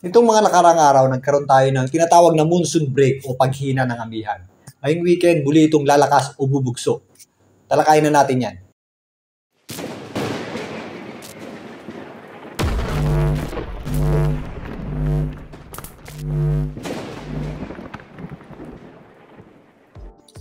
Nitong mga nakarang araw, nagkaroon tayo ng tinatawag na monsoon break o paghina ng amihan. Ngayong weekend, muli itong lalakas o bubugso. Talakayin na natin yan.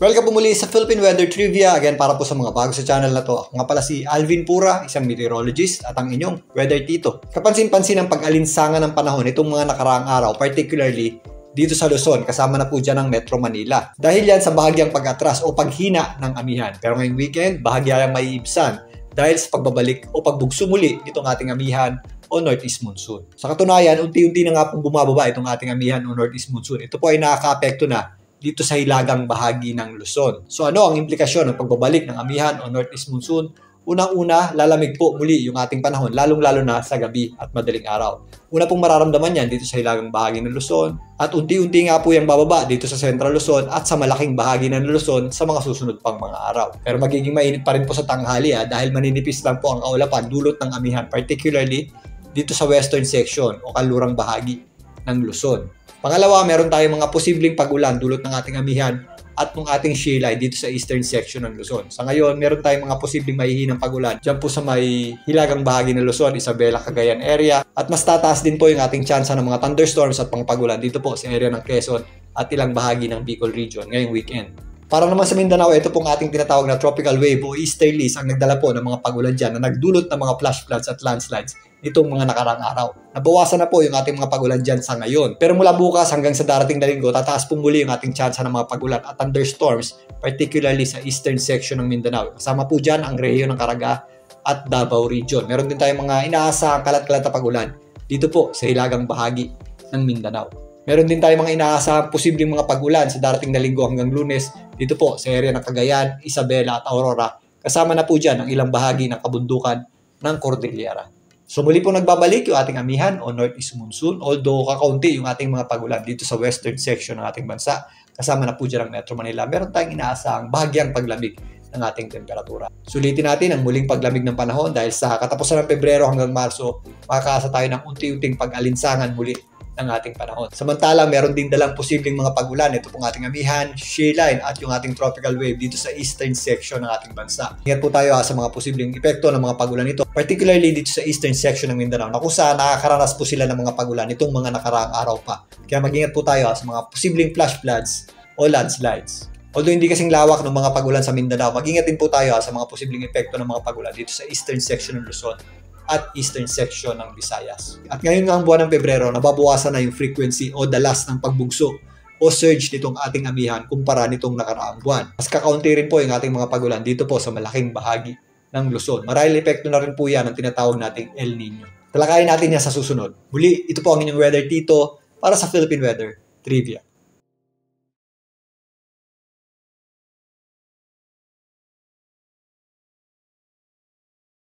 Welcome po muli sa Philippine Weather Trivia. Again, para po sa mga bago sa channel na to. Ako nga pala si Alvin Pura, isang meteorologist at ang inyong weather tito. Kapansin-pansin ang pag-alinsangan ng panahon itong mga nakaraang araw, particularly dito sa Luzon, kasama na po dyan ang Metro Manila. Dahil yan sa bahagyang pag-atras o paghina ng amihan. Pero ngayong weekend, bahagyang maiibsan dahil sa pagbabalik o pagbugso muli itong ating amihan o Northeast Monsoon. Sa katunayan, unti-unti na nga pong bumababa itong ating amihan o Northeast Monsoon. Ito po ay nakaka-apekto na dito sa hilagang bahagi ng Luzon. So ano ang implikasyon ng pagbabalik ng amihan o Northeast Monsoon? Unang-una, lalamig po muli yung ating panahon, lalong-lalo na sa gabi at madaling araw. Una pong mararamdaman yan dito sa hilagang bahagi ng Luzon at unti-unti nga po yung bababa dito sa Central Luzon at sa malaking bahagi ng Luzon sa mga susunod pang mga araw. Pero magiging mainit pa rin po sa tanghali dahil maninipis lang po ang kaulapan dulot ng amihan, particularly dito sa western section o kalurang bahagi ng Luzon. Pangalawa, meron tayong mga posibleng pag-ulan dulot ng ating amihan at ng ating shelley dito sa eastern section ng Luzon. Sa ngayon, meron tayong mga posibleng mahihinang pag-ulan dyan po sa may hilagang bahagi ng Luzon, Isabela, Cagayan area. At mas tataas din po yung ating tsansa ng mga thunderstorms at mga pag-ulan dito po sa area ng Quezon at ilang bahagi ng Bicol region ngayong weekend. Para naman sa Mindanao, ito pong ating tinatawag na tropical wave o easterlies ang nagdala po ng mga pag-ulan dyan na nagdulot ng mga flash floods at landslides nitong mga nakarang araw. Nabawasan na po yung ating mga pag-ulan dyan sa ngayon. Pero mula bukas hanggang sa darating na linggo, tataas po muli yung ating tsansa ng mga pag-ulan at thunderstorms, particularly sa eastern section ng Mindanao. Kasama po dyan ang rehiyon ng Caraga at Davao region. Meron din tayong mga inaasahang kalat-kalat na pag-ulan dito po sa hilagang bahagi ng Mindanao. Meron din tayong mga inaasahang posibleng mga pag-ulan sa darating na linggo hanggang Lunes dito po sa area ng Cagayan, Isabela at Aurora. Kasama na po dyan ang ilang bahagi ng kabundukan ng Cordillera. So muli po nagbabalik yung ating amihan o Northeast Monsoon, although kakaunti yung ating mga pag-ulan dito sa western section ng ating bansa. Kasama na po dyan ang Metro Manila. Meron tayong inaasahang bahagyang paglamig ng ating temperatura. Sulitin natin ang muling paglamig ng panahon dahil sa katapusan ng Pebrero hanggang Marso, makakaasa tayo ng unti-unting pag-alinsangan muli ng ating panahon. Samantala, meron din dalang posibleng mga pag-ulan. Ito pong ating amihan, shelley at yung ating tropical wave dito sa eastern section ng ating bansa. Ingat po tayo sa mga posibleng epekto ng mga pag-ulan ito, particularly dito sa eastern section ng Mindanao na kung saan nakakaranas po sila ng mga pag-ulan itong mga nakaraang araw pa. Kaya mag-ingat po tayo sa mga posibleng flash floods o landslides. Although hindi kasing lawak ng mga pag-ulan sa Mindanao, mag-ingat din po tayo sa mga posibleng epekto ng mga pag-ulan dito sa eastern section ng Luzon at eastern section ng Visayas. At ngayon nga ang buwan ng Pebrero, nababawasan na yung frequency o dalas ng pagbugso o surge nitong ating amihan kumpara nitong nakaraang buwan. Mas kakaunti rin po yung ating mga pag-ulan dito po sa malaking bahagi ng Luzon. Marahil epekto na rin po yan ang tinatawag nating El Nino. Talakayin natin yan sa susunod. Muli, ito po ang inyong weather tito para sa Philippine Weather Trivia.